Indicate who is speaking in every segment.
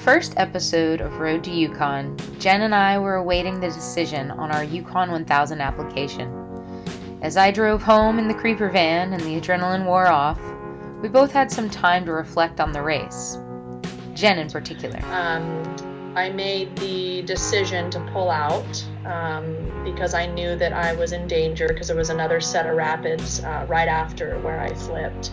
Speaker 1: first episode of Road to Yukon, Jen and I were awaiting the decision on our Yukon 1000 application. As I drove home in the creeper van and the adrenaline wore off, we both had some time to reflect on the race. Jen in particular.
Speaker 2: I made the decision to pull out because I knew that I was in danger because there was another set of rapids right after where I flipped.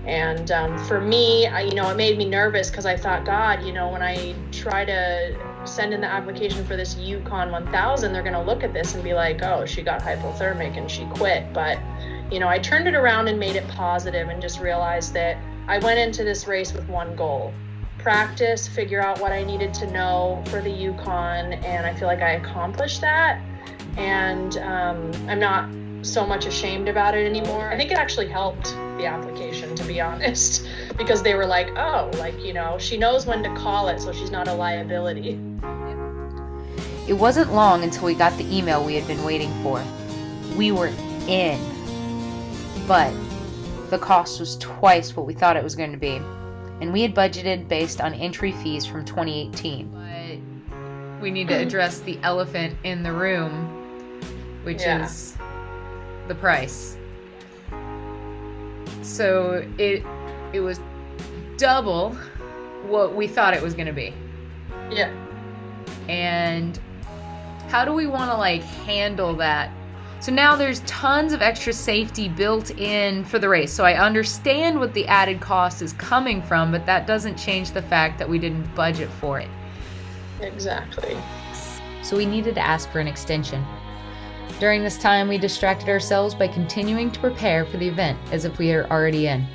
Speaker 2: And for me, it made me nervous because I thought, God, when I try to send in the application for this Yukon 1000, they're going to look at this and be like, oh, she got hypothermic and she quit. But, I turned it around and made it positive and just realized that I went into this race with one goal: practice, figure out what I needed to know for the Yukon, and I feel like I accomplished that. And I'm not so much ashamed about it anymore. I think it actually helped the application, to be honest, because they were like, oh, she knows when to call it, so she's not a liability.
Speaker 1: It wasn't long until we got the email we had been waiting for. We were in, but the cost was twice what we thought it was going to be, and we had budgeted based on entry fees from 2018. But we need to address the elephant in the room, which is the price. So it was double what we thought it was going to be.
Speaker 2: Yeah.
Speaker 1: And how do we want to handle that? So now there's tons of extra safety built in for the race. So I understand what the added cost is coming from, but that doesn't change the fact that we didn't budget for it.
Speaker 2: Exactly.
Speaker 1: So we needed to ask for an extension. During this time, we distracted ourselves by continuing to prepare for the event as if we are already in.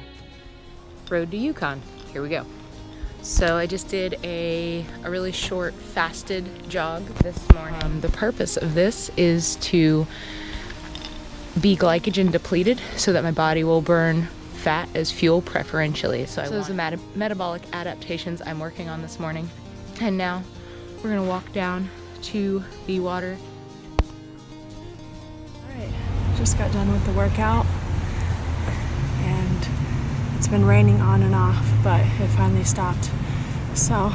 Speaker 1: Road to Yukon. Here we go. So I just did a really short fasted jog this morning. The purpose of this is to be glycogen depleted so that my body will burn fat as fuel preferentially. So those are the metabolic adaptations I'm working on this morning. And now we're gonna walk down to the water.
Speaker 3: Just got done with the workout, and it's been raining on and off, but it finally stopped. So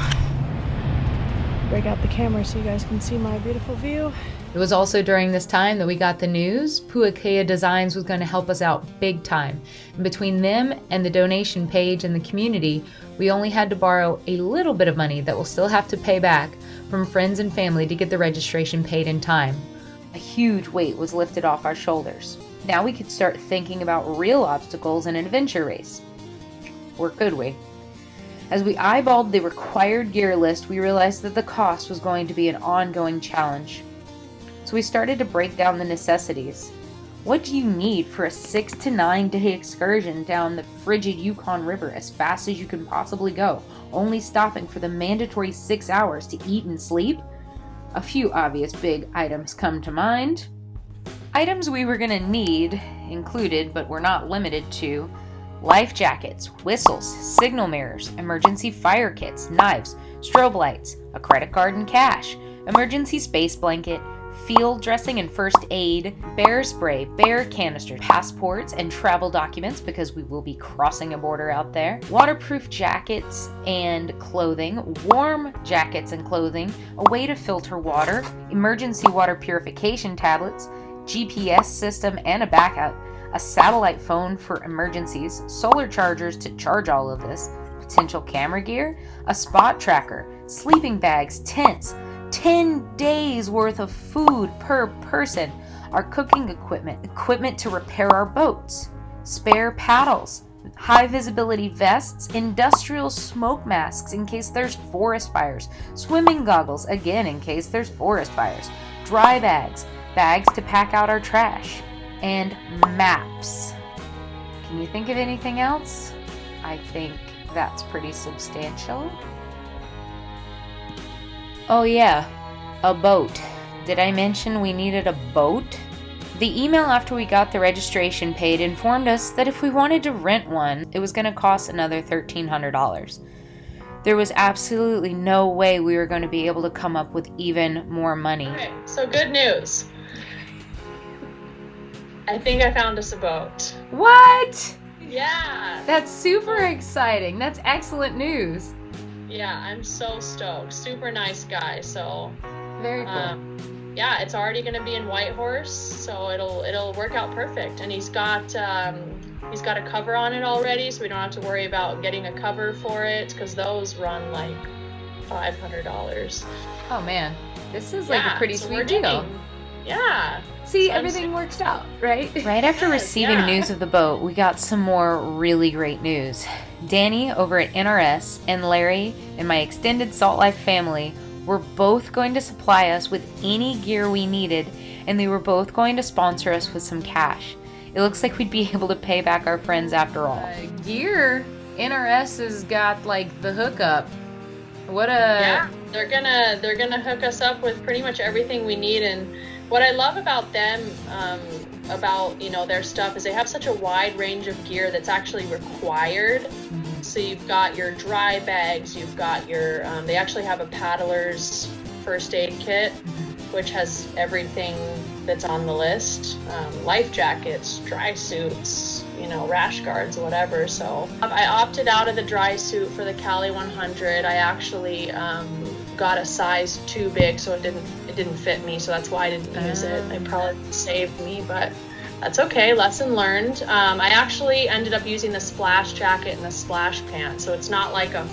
Speaker 3: break out the camera so you guys can see my beautiful view.
Speaker 1: It was also during this time that we got the news Puakea Designs was going to help us out big time. And between them and the donation page and the community, we only had to borrow a little bit of money that we'll still have to pay back from friends and family to get the registration paid in time. A huge weight was lifted off our shoulders. Now we could start thinking about real obstacles in an adventure race. Or could we? As we eyeballed the required gear list, we realized that the cost was going to be an ongoing challenge. So we started to break down the necessities. What do you need for a 6 to 9 day excursion down the frigid Yukon River as fast as you can possibly go, only stopping for the mandatory 6 hours to eat and sleep? A few obvious big items come to mind. Items we were going to need included, but were not limited to, life jackets, whistles, signal mirrors, emergency fire kits, knives, strobe lights, a credit card and cash, emergency space blanket, field dressing and first aid, bear spray, bear canister, passports and travel documents because we will be crossing a border out there, waterproof jackets and clothing, warm jackets and clothing, a way to filter water, emergency water purification tablets, GPS system and a backup, a satellite phone for emergencies, solar chargers to charge all of this, potential camera gear, a spot tracker, sleeping bags, tents, 10 days worth of food per person, our cooking equipment to repair our boats, spare paddles, high visibility vests, industrial smoke masks in case there's forest fires, swimming goggles again in case there's forest fires, dry bags, bags to pack out our trash, and maps. Can you think of anything else? I think that's pretty substantial. Oh yeah, a boat. Did I mention we needed a boat? The email after we got the registration paid informed us that if we wanted to rent one, it was going to cost another $1,300. There was absolutely no way we were going to be able to come up with even more money.
Speaker 2: Okay, so good news. I think I found us a boat.
Speaker 1: What?
Speaker 2: Yeah.
Speaker 1: That's super exciting. That's excellent news.
Speaker 2: Yeah, I'm so stoked. Super nice guy. So
Speaker 1: Very cool.
Speaker 2: yeah, it's already going to be in Whitehorse, so it'll work out perfect. And he's got a cover on it already, so we don't have to worry about getting a cover for it, because those run like $500.
Speaker 1: Oh man, this is like a pretty
Speaker 2: so
Speaker 1: sweet deal.
Speaker 2: Yeah.
Speaker 1: See,
Speaker 2: So
Speaker 1: everything works out, right?
Speaker 4: Right after receiving
Speaker 2: yeah.
Speaker 4: news of the boat, we got some more really great news. Danny over at NRS and Larry and my extended Salt Life family were both going to supply us with any gear we needed, and they were both going to sponsor us with some cash. It looks like we'd be able to pay back our friends after all.
Speaker 1: Gear, NRS has got like the hookup. What a
Speaker 2: Yeah, they're gonna hook us up with pretty much everything we need. And what I love about them, about their stuff, is they have such a wide range of gear that's actually required. So you've got your dry bags, you've got your they actually have a paddler's first aid kit, which has everything that's on the list: life jackets, dry suits, rash guards, whatever. So I opted out of the dry suit for the Cali 100. I actually got a size too big, so it didn't fit me. So that's why I didn't use it. It probably saved me, but that's okay. Lesson learned. I actually ended up using the splash jacket and the splash pants, so it's not like a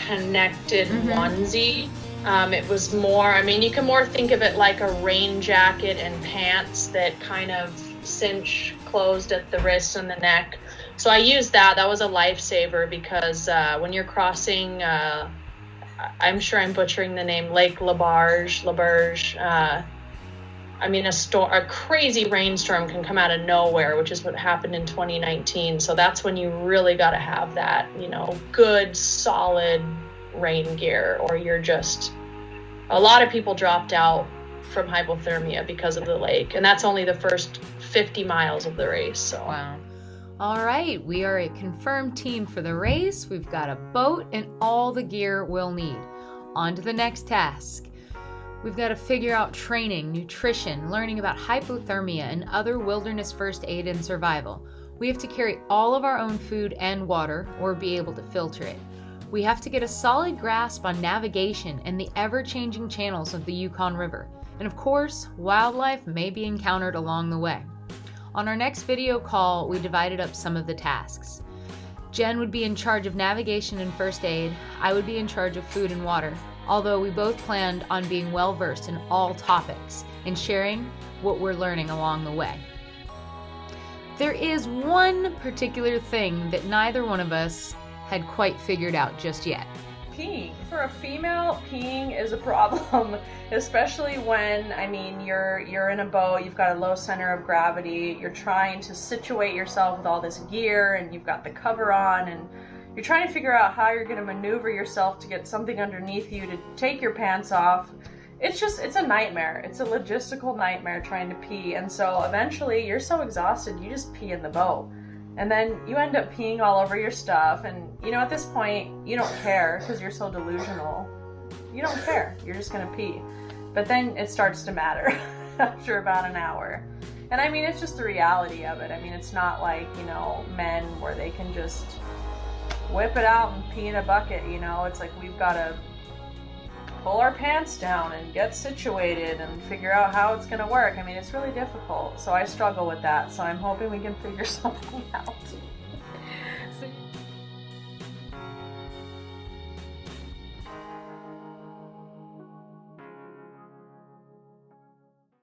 Speaker 2: connected onesie. It was more, you can more think of it like a rain jacket and pants that kind of cinch closed at the wrist and the neck. So I used that. That was a lifesaver, because when you're crossing, I'm sure I'm butchering the name, Lake LaBerge. A crazy rainstorm can come out of nowhere, which is what happened in 2019. So that's when you really got to have that, good, solid rain gear, or you're just... A lot of people dropped out from hypothermia because of the lake, and that's only the first 50 miles of the race. So
Speaker 1: wow. All right, we are a confirmed team for the race. We've got a boat and all the gear we'll need. On to the next task. We've got to figure out training, nutrition, learning about hypothermia and other wilderness first aid and survival. We have to carry all of our own food and water, or be able to filter it. We have to get a solid grasp on navigation and the ever-changing channels of the Yukon River. And of course, wildlife may be encountered along the way. On our next video call, we divided up some of the tasks. Jen would be in charge of navigation and first aid. I would be in charge of food and water, although we both planned on being well-versed in all topics and sharing what we're learning along the way. There is one particular thing that neither one of us had quite figured out just yet.
Speaker 3: Peeing. For a female, peeing is a problem, especially when, you're in a boat, you've got a low center of gravity, you're trying to situate yourself with all this gear, and you've got the cover on, and you're trying to figure out how you're going to maneuver yourself to get something underneath you to take your pants off. It's a nightmare. It's a logistical nightmare trying to pee, and so eventually you're so exhausted, you just pee in the boat. And then you end up peeing all over your stuff, and at this point, you don't care because you're so delusional. You don't care. You're just gonna pee. But then it starts to matter after about an hour. And it's just the reality of it. It's not like, men where they can just whip it out and pee in a bucket, It's like we've got to pull our pants down and get situated and figure out how it's going to work. It's really difficult. So I struggle with that. So I'm hoping we can figure something out.